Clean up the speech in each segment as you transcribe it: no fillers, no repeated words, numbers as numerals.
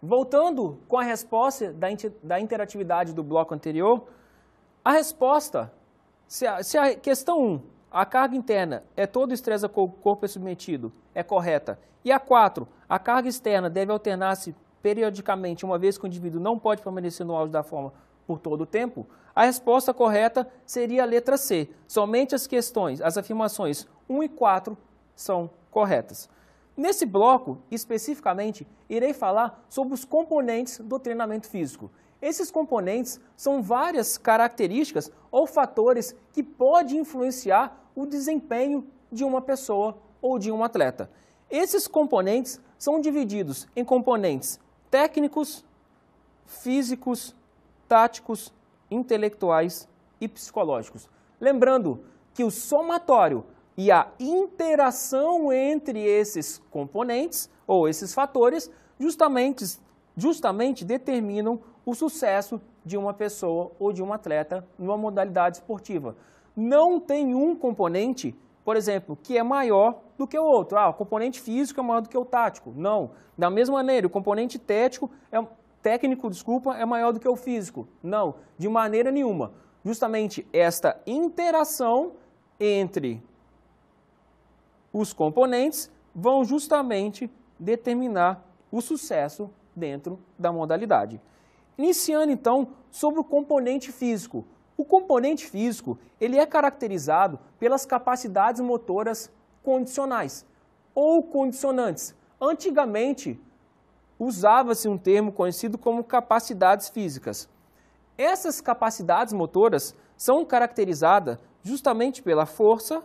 voltando com a resposta da interatividade do bloco anterior, a resposta, se a questão 1, a carga interna é todo o estresse a qual o corpo é submetido, é correta, e a 4, a carga externa deve alternar-se periodicamente, uma vez que o indivíduo não pode permanecer no auge da forma por todo o tempo, a resposta correta seria a letra C. Somente as afirmações 1 e 4 são corretas. Nesse bloco, especificamente, irei falar sobre os componentes do treinamento físico. Esses componentes são várias características ou fatores que podem influenciar o desempenho de uma pessoa ou de um atleta. Esses componentes são divididos em componentes técnicos, físicos, táticos, intelectuais e psicológicos. Lembrando que o somatório e a interação entre esses componentes ou esses fatores justamente determinam o sucesso de uma pessoa ou de um atleta numa modalidade esportiva. Não tem um componente, por exemplo, que é maior do que o outro. O componente físico é maior do que o tático. Não. Da mesma maneira, o componente técnico é maior do que o físico. Não, de maneira nenhuma. Justamente esta interação entre os componentes vão justamente determinar o sucesso dentro da modalidade. Iniciando então sobre o componente físico. O componente físico ele é caracterizado pelas capacidades motoras condicionais ou condicionantes. Antigamente, usava-se um termo conhecido como capacidades físicas. Essas capacidades motoras são caracterizadas justamente pela força,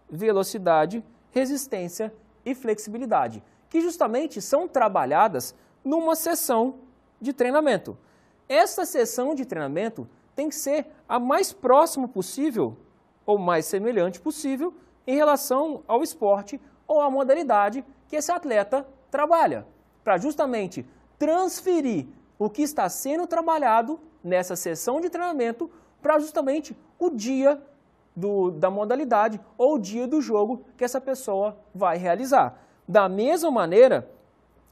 velocidade, resistência e flexibilidade, que justamente são trabalhadas numa sessão de treinamento. Essa sessão de treinamento tem que ser a mais próxima possível ou mais semelhante possível em relação ao esporte ou à modalidade que esse atleta trabalha, para justamente transferir o que está sendo trabalhado nessa sessão de treinamento para justamente o dia da modalidade ou o dia do jogo que essa pessoa vai realizar. Da mesma maneira,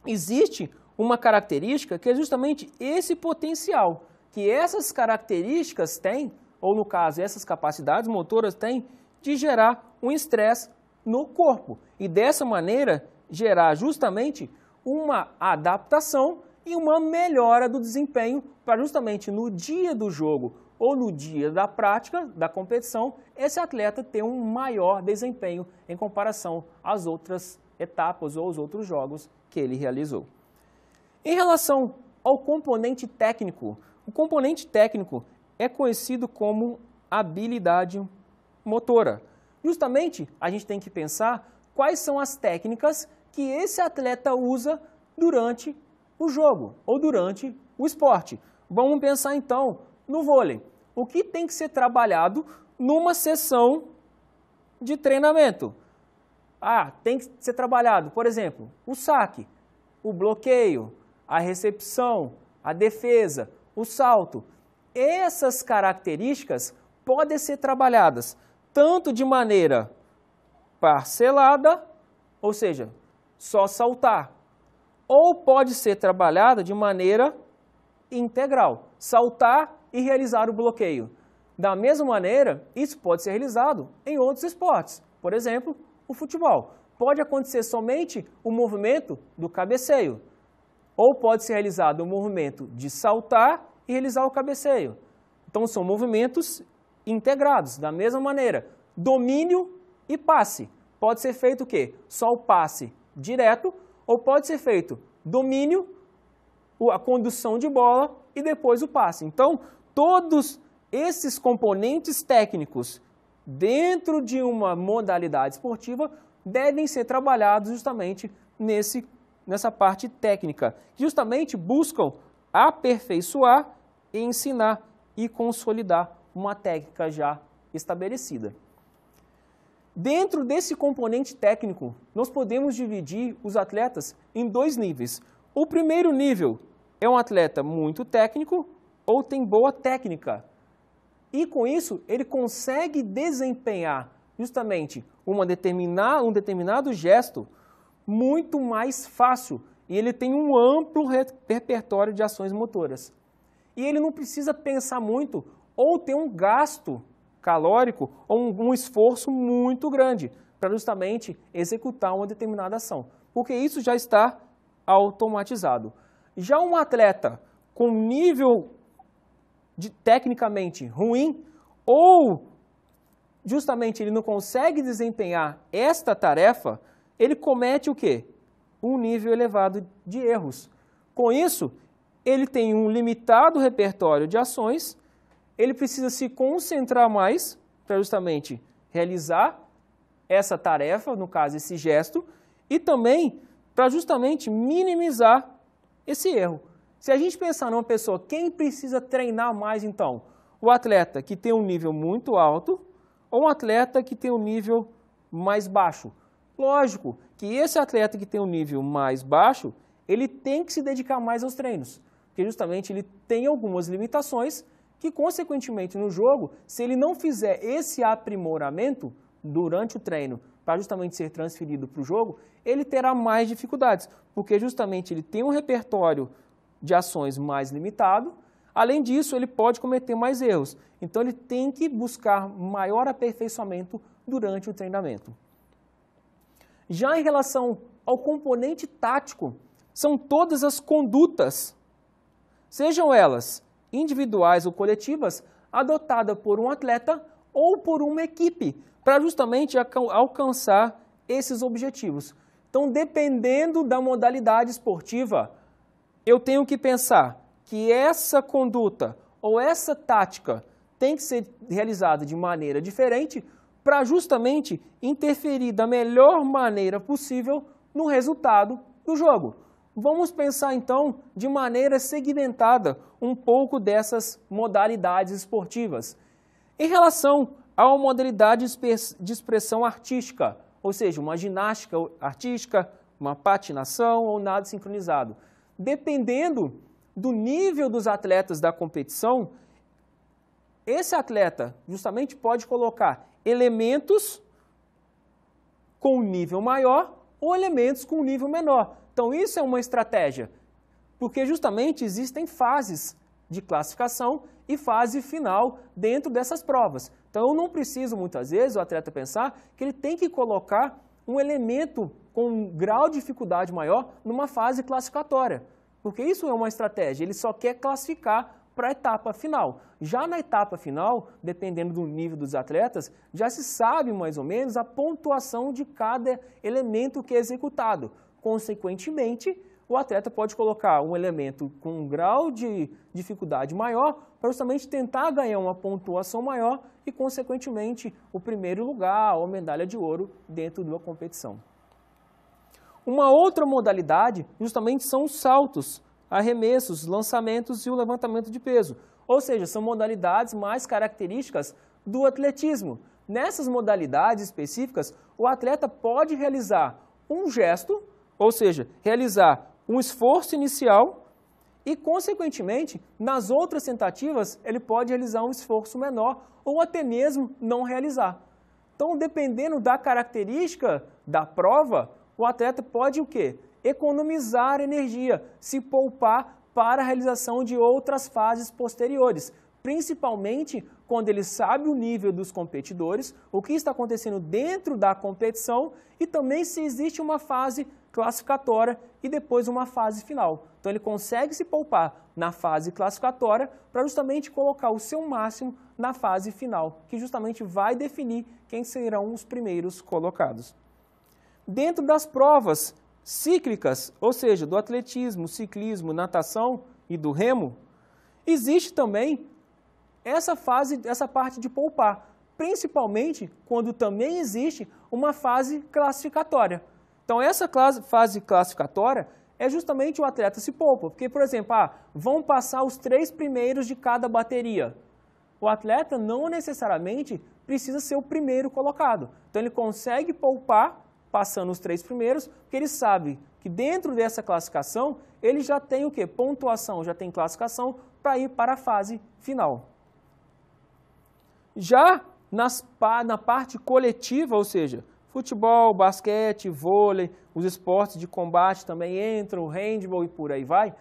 existe uma característica que é justamente esse potencial, que essas características têm, ou no caso, essas capacidades motoras têm, de gerar um estresse no corpo. E dessa maneira, gerar justamente uma adaptação e uma melhora do desempenho para justamente no dia do jogo ou no dia da prática, da competição, esse atleta ter um maior desempenho em comparação às outras etapas ou aos outros jogos que ele realizou. Em relação ao componente técnico, o componente técnico é conhecido como habilidade motora. Justamente, a gente tem que pensar quais são as técnicas que esse atleta usa durante o jogo ou durante o esporte. Vamos pensar então no vôlei. O que tem que ser trabalhado numa sessão de treinamento? Tem que ser trabalhado, por exemplo, o saque, o bloqueio, a recepção, a defesa, o salto. Essas características podem ser trabalhadas tanto de maneira parcelada, ou seja, só saltar, ou pode ser trabalhada de maneira integral, saltar e realizar o bloqueio. Da mesma maneira, isso pode ser realizado em outros esportes, por exemplo, o futebol. Pode acontecer somente o movimento do cabeceio, ou pode ser realizado o movimento de saltar e realizar o cabeceio. Então, são movimentos integrados. Da mesma maneira, domínio e passe. Pode ser feito o quê? Só o passe direto, ou pode ser feito domínio, a condução de bola e depois o passe. Então, todos esses componentes técnicos dentro de uma modalidade esportiva devem ser trabalhados justamente nessa parte técnica, que justamente buscam aperfeiçoar e ensinar e consolidar uma técnica já estabelecida. Dentro desse componente técnico, nós podemos dividir os atletas em dois níveis. O primeiro nível é um atleta muito técnico ou tem boa técnica. E com isso, ele consegue desempenhar justamente um determinado gesto muito mais fácil e ele tem um amplo repertório de ações motoras. E ele não precisa pensar muito ou ter um gasto calórico ou um esforço muito grande para justamente executar uma determinada ação, porque isso já está automatizado. Já um atleta com nível tecnicamente ruim ou justamente ele não consegue desempenhar esta tarefa, ele comete o quê? Um nível elevado de erros. Com isso, ele tem um limitado repertório de ações, ele precisa se concentrar mais para justamente realizar essa tarefa, no caso esse gesto, e também para justamente minimizar esse erro. Se a gente pensar numa pessoa, quem precisa treinar mais então? O atleta que tem um nível muito alto ou um atleta que tem um nível mais baixo? Lógico que esse atleta que tem um nível mais baixo, ele tem que se dedicar mais aos treinos, porque justamente ele tem algumas limitações que, consequentemente, no jogo, se ele não fizer esse aprimoramento durante o treino para justamente ser transferido para o jogo, ele terá mais dificuldades, porque justamente ele tem um repertório de ações mais limitado, além disso, ele pode cometer mais erros. Então, ele tem que buscar maior aperfeiçoamento durante o treinamento. Já em relação ao componente tático, são todas as condutas, sejam elas individuais ou coletivas, adotadas por um atleta ou por uma equipe, para justamente alcançar esses objetivos. Então, dependendo da modalidade esportiva, eu tenho que pensar que essa conduta ou essa tática tem que ser realizada de maneira diferente para justamente interferir da melhor maneira possível no resultado do jogo. Vamos pensar então de maneira segmentada um pouco dessas modalidades esportivas. Em relação a uma modalidade de expressão artística, ou seja, uma ginástica artística, uma patinação ou nado sincronizado. Dependendo do nível dos atletas da competição, esse atleta justamente pode colocar elementos com nível maior ou elementos com nível menor. Então, isso é uma estratégia, porque justamente existem fases de classificação e fase final dentro dessas provas. Então, eu não preciso, muitas vezes, o atleta pensar que ele tem que colocar um elemento com um grau de dificuldade maior numa fase classificatória, porque isso é uma estratégia, ele só quer classificar para a etapa final. Já na etapa final, dependendo do nível dos atletas, já se sabe mais ou menos a pontuação de cada elemento que é executado. Consequentemente, o atleta pode colocar um elemento com um grau de dificuldade maior para justamente tentar ganhar uma pontuação maior e, consequentemente, o primeiro lugar ou medalha de ouro dentro da competição. Uma outra modalidade justamente são os saltos, arremessos, lançamentos e o levantamento de peso. Ou seja, são modalidades mais características do atletismo. Nessas modalidades específicas, o atleta pode realizar um gesto, ou seja, realizar um esforço inicial e, consequentemente, nas outras tentativas, ele pode realizar um esforço menor ou até mesmo não realizar. Então, dependendo da característica da prova, o atleta pode o quê? Economizar energia, se poupar para a realização de outras fases posteriores, principalmente quando ele sabe o nível dos competidores, o que está acontecendo dentro da competição e também se existe uma fase classificatória e depois uma fase final. Então ele consegue se poupar na fase classificatória para justamente colocar o seu máximo na fase final, que justamente vai definir quem serão os primeiros colocados. Dentro das provas cíclicas, ou seja, do atletismo, ciclismo, natação e do remo, existe também essa parte de poupar, principalmente quando também existe uma fase classificatória. Então, essa fase classificatória é justamente o atleta se poupa, porque, por exemplo, vão passar os 3 primeiros de cada bateria. O atleta não necessariamente precisa ser o primeiro colocado. Então, ele consegue poupar passando os 3 primeiros, porque ele sabe que dentro dessa classificação, ele já tem o quê? Pontuação, já tem classificação para ir para a fase final. Já na parte coletiva, ou seja, Futebol, basquete, vôlei, os esportes de combate também entram, o handball e por aí vai.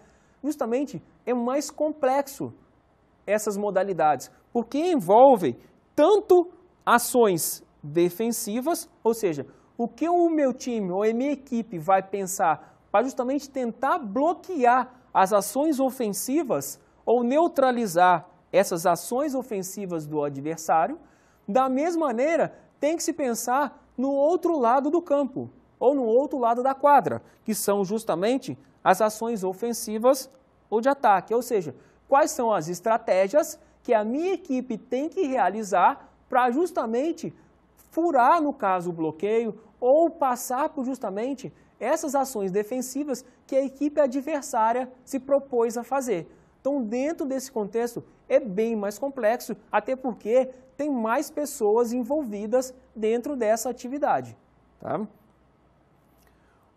Justamente é mais complexo essas modalidades, porque envolvem tanto ações defensivas, ou seja, o que o meu time ou a minha equipe vai pensar para justamente tentar bloquear as ações ofensivas ou neutralizar essas ações ofensivas do adversário. Da mesma maneira, tem que se pensar no outro lado do campo ou no outro lado da quadra, que são justamente as ações ofensivas ou de ataque, ou seja, quais são as estratégias que a minha equipe tem que realizar para justamente furar, no caso, o bloqueio ou passar por justamente essas ações defensivas que a equipe adversária se propôs a fazer. Então, dentro desse contexto, é bem mais complexo, até porque tem mais pessoas envolvidas dentro dessa atividade. Tá?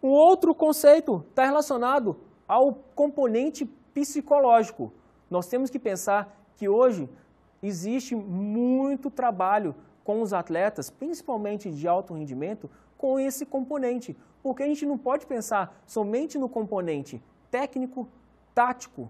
Um outro conceito está relacionado ao componente psicológico. Nós temos que pensar que hoje existe muito trabalho com os atletas, principalmente de alto rendimento, com esse componente. Porque a gente não pode pensar somente no componente técnico, tático,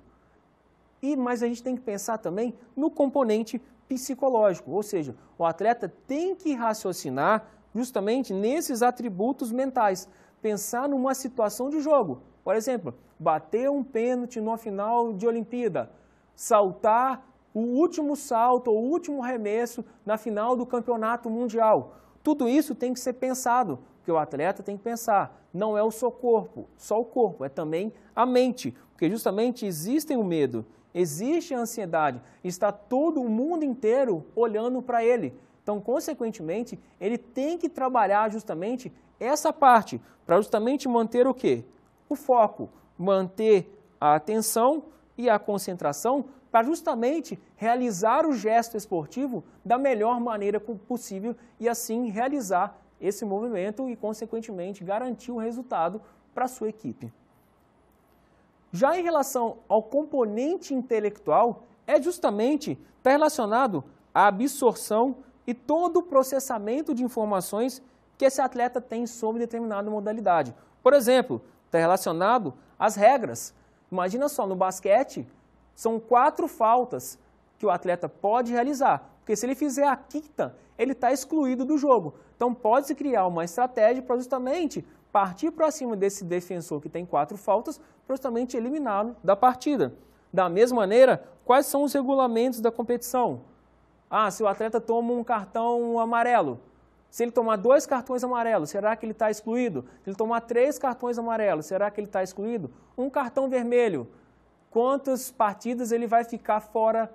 mas a gente tem que pensar também no componente psicológico. Ou seja, o atleta tem que raciocinar justamente nesses atributos mentais. Pensar numa situação de jogo. Por exemplo, bater um pênalti no final de Olimpíada, saltar o último salto ou o último arremesso na final do campeonato mundial. Tudo isso tem que ser pensado, porque o atleta tem que pensar. Não é só o corpo, é também a mente, porque justamente existe o medo, existe a ansiedade, está todo o mundo inteiro olhando para ele. Então, consequentemente, ele tem que trabalhar justamente essa parte, para justamente manter o quê? O foco, manter a atenção e a concentração para justamente realizar o gesto esportivo da melhor maneira possível e assim realizar esse movimento e, consequentemente, garantir o resultado para a sua equipe. Já em relação ao componente intelectual, está relacionado à absorção e todo o processamento de informações que esse atleta tem sobre determinada modalidade. Por exemplo, está relacionado às regras. Imagina só, no basquete, são 4 faltas que o atleta pode realizar, porque se ele fizer a quinta, ele está excluído do jogo. Então, pode-se criar uma estratégia para justamente partir para cima desse defensor que tem 4 faltas, para justamente eliminá-lo da partida. Da mesma maneira, quais são os regulamentos da competição? Se o atleta toma um cartão amarelo, se ele tomar 2 cartões amarelos, será que ele está excluído? Se ele tomar 3 cartões amarelos, será que ele está excluído? Um cartão vermelho, quantas partidas ele vai ficar fora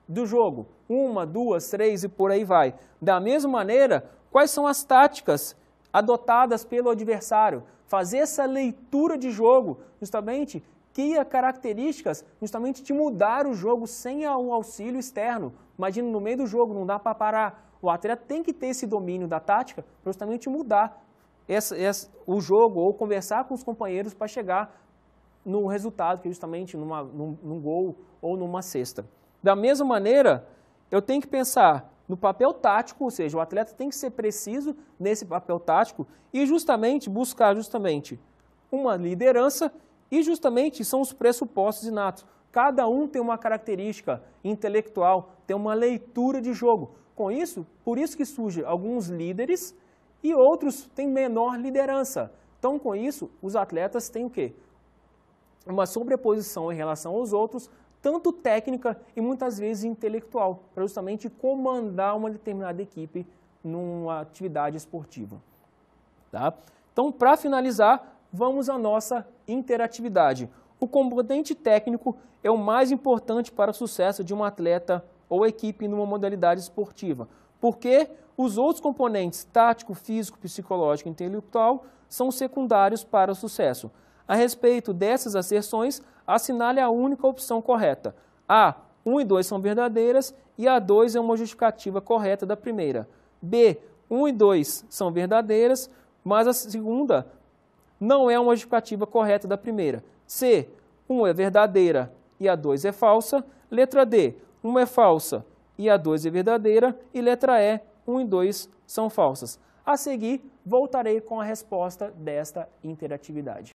do jogo? 1, 2, 3 e por aí vai. Da mesma maneira, quais são as táticas adotadas pelo adversário? Fazer essa leitura de jogo, justamente, cria características justamente de mudar o jogo sem um auxílio externo. Imagina, no meio do jogo, não dá para parar. O atleta tem que ter esse domínio da tática para justamente mudar o jogo ou conversar com os companheiros para chegar no resultado, que é justamente num gol ou numa cesta. Da mesma maneira, eu tenho que pensar no papel tático, ou seja, o atleta tem que ser preciso nesse papel tático e justamente buscar uma liderança e justamente são os pressupostos inatos. Cada um tem uma característica intelectual, tem uma leitura de jogo. Com isso, por isso que surgem alguns líderes e outros têm menor liderança. Então, com isso, os atletas têm o quê? Uma sobreposição em relação aos outros, tanto técnica e muitas vezes intelectual, para justamente comandar uma determinada equipe numa atividade esportiva. Tá? Então, para finalizar, vamos à nossa interatividade. O componente técnico é o mais importante para o sucesso de um atleta ou equipe numa modalidade esportiva, porque os outros componentes tático, físico, psicológico e intelectual são secundários para o sucesso. A respeito dessas asserções, assinale a única opção correta. A, 1 e 2 são verdadeiras e a 2 é uma justificativa correta da primeira. B, 1 e 2 são verdadeiras, mas a segunda não é uma justificativa correta da primeira. C, 1 é verdadeira e a 2 é falsa. Letra D, 1 é falsa e a 2 é verdadeira. E letra E, 1 e 2 são falsas. A seguir, voltarei com a resposta desta interatividade.